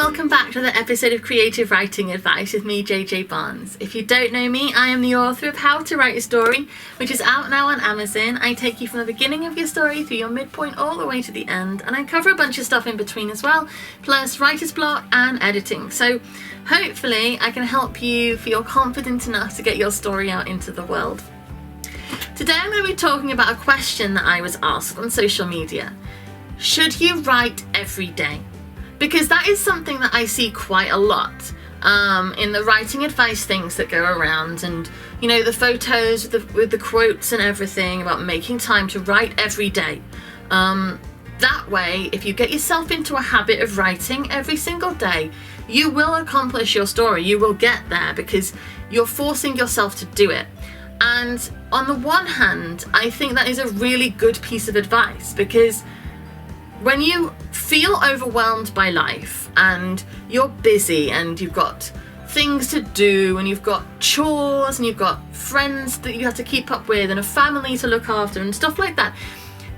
welcome back to the episode of Creative Writing Advice with me, JJ Barnes. If you don't know me, I am the author of How to Write a Story, which is out now on Amazon. I take you from the beginning of your story through your midpoint all the way to the end, and I cover a bunch of stuff in between as well, plus writer's block and editing. So hopefully I can help you feel confident enough to get your story out into the world. Today I'm going to be talking about a question that I was asked on social media. Should you write every day? Because that is something that I see quite a lot in the writing advice things that go around, and you know, the photos with the quotes and everything about making time to write every day. That way, if you get yourself into a habit of writing every single day, you will accomplish your story. You will get there because you're forcing yourself to do it. And on the one hand, I think that is a really good piece of advice, because when you feel overwhelmed by life and you're busy and you've got things to do and you've got chores and you've got friends that you have to keep up with and a family to look after and stuff like that,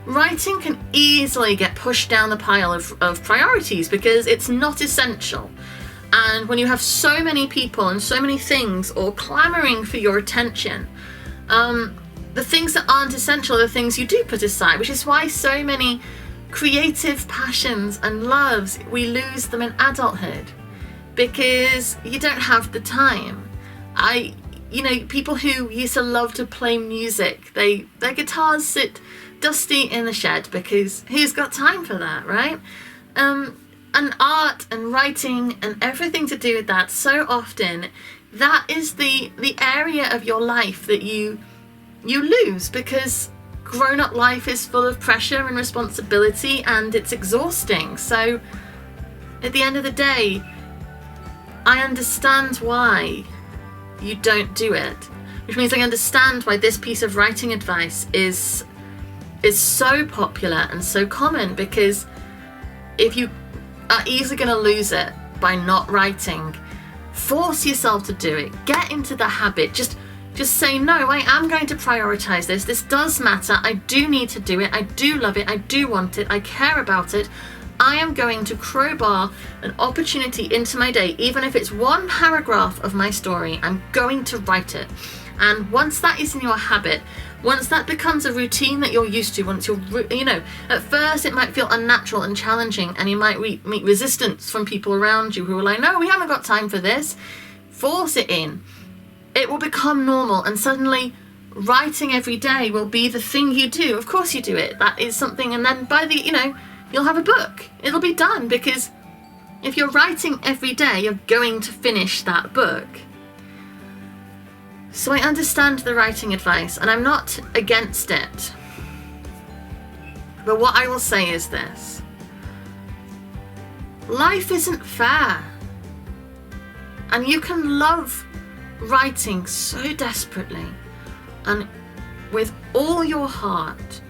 writing can easily get pushed down the pile of priorities because it's not essential. And when you have so many people and so many things all clamoring for your attention, the things that aren't essential are the things you do put aside, which is why so many creative passions and loves, we lose them in adulthood because you don't have the time. People who used to love to play music, their guitars sit dusty in the shed because who's got time for that, right? And art and writing and everything to do with that, so often that is the area of your life that you lose, because grown-up life is full of pressure and responsibility and it's exhausting. So at the end of the day, I understand why you don't do it, which means I understand why this piece of writing advice is so popular and so common, because if you are easily going to lose it by not writing, force yourself to do it. Get into the habit. Just say, no, I am going to prioritize this. This does matter. I do need to do it. I do love it. I do want it. I care about it. I am going to crowbar an opportunity into my day, even if it's one paragraph of my story. I'm going to write it. And once that is in your habit, once that becomes a routine that you're used to, once at first it might feel unnatural and challenging, and you might meet resistance from people around you who are like, no, we haven't got time for this. Force it in. It will become normal, and suddenly writing every day will be the thing you do. Of course you do it. That is something, and then you'll have a book. It'll be done, because if you're writing every day, you're going to finish that book. So I understand the writing advice, and I'm not against it. But what I will say is this. Life isn't fair. And you can love writing so desperately and with all your heart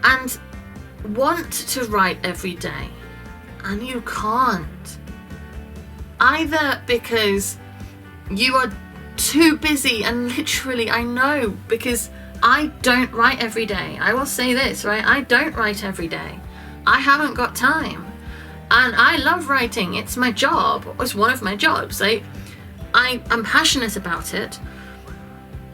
and want to write every day, and you can't, either because you are too busy, and literally I know, because I don't write every day. I will say this, right? I don't write every day. I haven't got time, and I love writing. It's my job. It's one of my jobs. I'm passionate about it.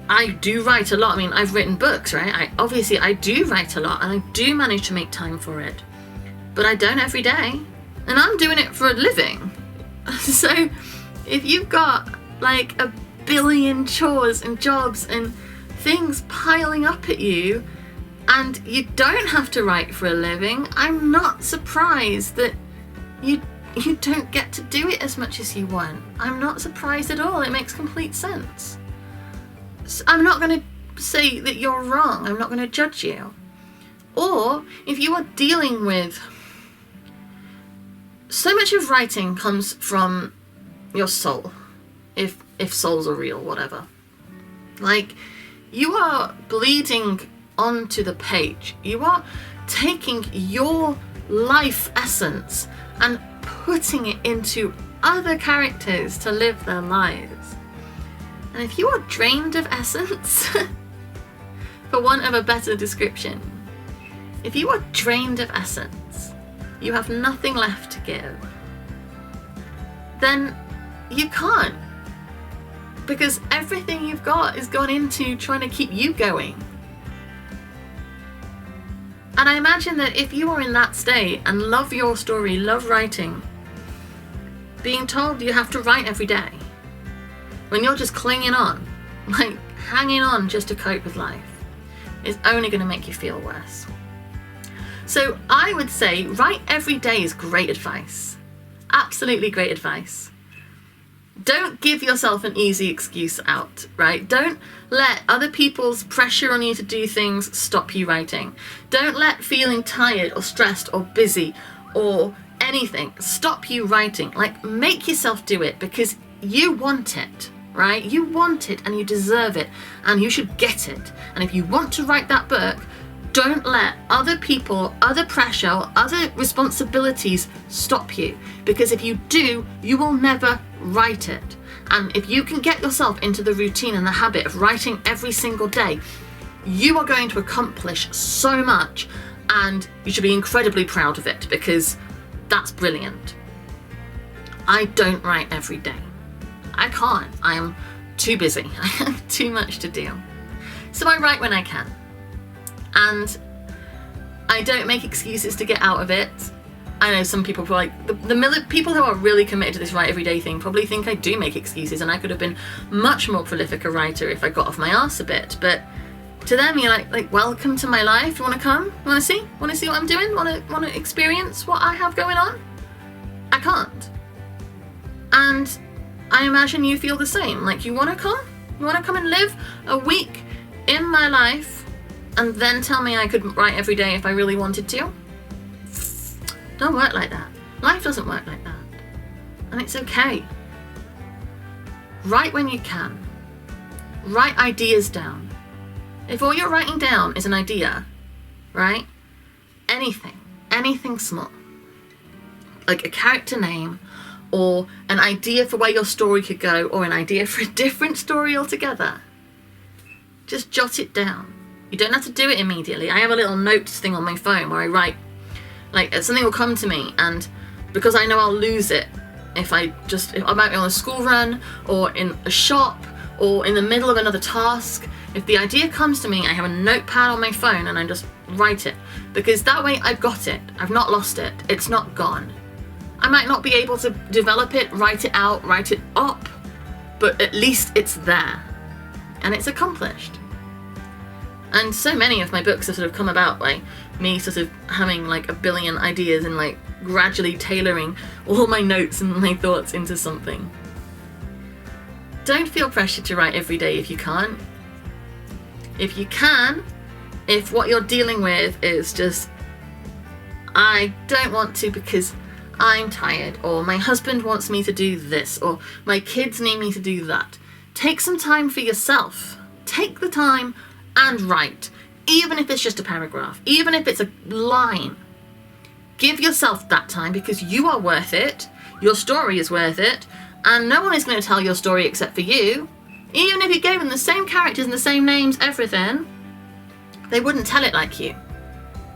I do write a lot. I mean, I've written books, right? I do write a lot, and I do manage to make time for it. But I don't every day. And I'm doing it for a living. So if you've got like a billion chores and jobs and things piling up at you, and you don't have to write for a living, I'm not surprised that you don't get to do it as much as you want. I'm not surprised at all. It makes complete sense. So I'm not going to say that you're wrong. I'm not going to judge you. Or if you are dealing with, so much of writing comes from your soul, if souls are real, whatever. Like, you are bleeding onto the page. You are taking your life essence and putting it into other characters to live their lives. And if you are drained of essence, for want of a better description, if you are drained of essence, you have nothing left to give, then you can't. Because everything you've got is gone into trying to keep you going. And I imagine that if you are in that state and love your story, love writing, being told you have to write every day, when you're just clinging on, like hanging on just to cope with life, is only going to make you feel worse. So I would say write every day is great advice. Absolutely great advice. Don't give yourself an easy excuse out, right? Don't let other people's pressure on you to do things stop you writing. Don't let feeling tired or stressed or busy or anything stop you writing. Like, make yourself do it because you want it, right? You want it and you deserve it and you should get it. And if you want to write that book, don't let other people, other pressure, or other responsibilities stop you. Because if you do, you will never write it. And if you can get yourself into the routine and the habit of writing every single day, you are going to accomplish so much, and you should be incredibly proud of it because that's brilliant. I don't write every day. I can't. I am too busy. I have too much to do. So I write when I can. And I don't make excuses to get out of it. I know some people, like the people who are really committed to this write every day thing probably think I do make excuses, and I could have been much more prolific a writer if I got off my arse a bit. But to them, you're like welcome to my life. You want to come? You want to see? Want to see what I'm doing? Want to experience what I have going on? I can't. And I imagine you feel the same. Like, you want to come? You want to come and live a week in my life and then tell me I could write every day if I really wanted to? Don't work like that. Life doesn't work like that. And it's okay. Write when you can. Write ideas down. If all you're writing down is an idea, right? Anything small, like a character name, or an idea for where your story could go, or an idea for a different story altogether, just jot it down. You don't have to do it immediately. I have a little notes thing on my phone where I write, like, something will come to me, and because I know I'll lose it if I might be on a school run or in a shop or in the middle of another task. If the idea comes to me, I have a notepad on my phone and I just write it, because that way I've got it. I've not lost it. It's not gone. I might not be able to develop it, write it out, write it up, but at least it's there and it's accomplished. And so many of my books have sort of come about by me sort of having like a billion ideas and like gradually tailoring all my notes and my thoughts into something. Don't feel pressured to write every day if you can't. If you can, if what you're dealing with is just, I don't want to because I'm tired, or my husband wants me to do this, or my kids need me to do that, take some time for yourself. Take the time and write, even if it's just a paragraph, even if it's a line. Give yourself that time because you are worth it, your story is worth it, and no one is going to tell your story except for you. Even if you gave them the same characters and the same names, everything, they wouldn't tell it like you.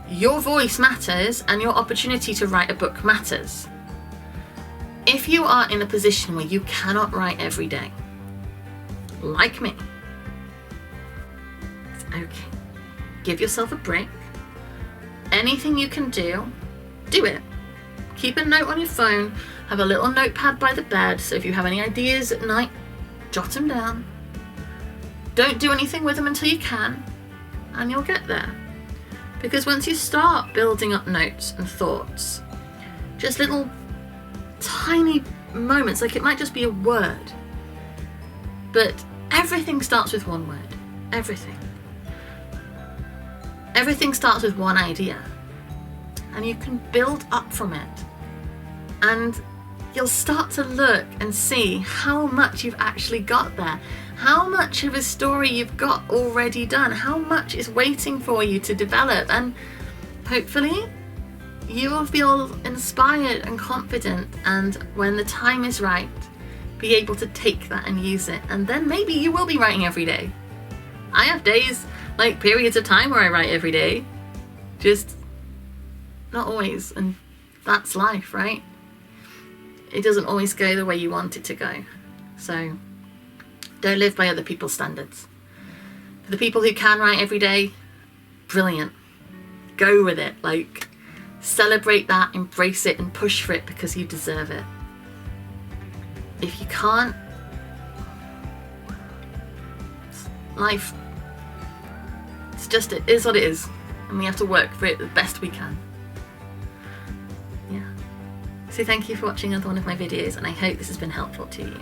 Your voice matters and your opportunity to write a book matters. If you are in a position where you cannot write every day, like me, okay, give yourself a break. Anything you can do it. Keep a note on your phone, have a little notepad by the bed, so if you have any ideas at night, jot them down. Don't do anything with them until you can, and you'll get there. Because once you start building up notes and thoughts, just little tiny moments, like it might just be a word, but everything starts with one word. Everything starts with one idea, and you can build up from it, and you'll start to look and see how much you've actually got there, how much of a story you've got already done, how much is waiting for you to develop, and hopefully you will feel inspired and confident, and when the time is right, be able to take that and use it, and then maybe you will be writing every day. I have days, like periods of time where I write every day, just not always, and that's life, right? It doesn't always go the way you want it to go. So don't live by other people's standards. For the people who can write every day, brilliant. Go with it. Like, celebrate that, embrace it, and push for it because you deserve it. If you can't, life, it is what it is, and we have to work for it the best we can. Yeah. So thank you for watching another one of my videos, and I hope this has been helpful to you.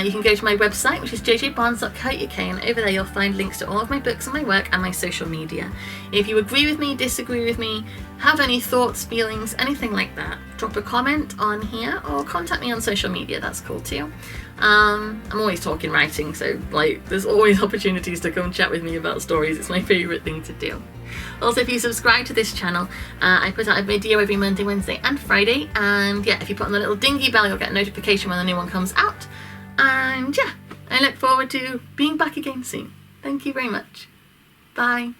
You can go to my website, which is jjbarnes.co.uk, and over there you'll find links to all of my books and my work and my social media. If you agree with me, disagree with me, have any thoughts, feelings, anything like that, drop a comment on here or contact me on social media. That's cool too. I'm always talking writing, so like there's always opportunities to come chat with me about stories. It's my favourite thing to do. Also, if you subscribe to this channel, I put out a video every Monday, Wednesday and Friday, and yeah, if you put on the little dingy bell you'll get a notification when the new one comes out. And yeah, I look forward to being back again soon. Thank you very much. Bye.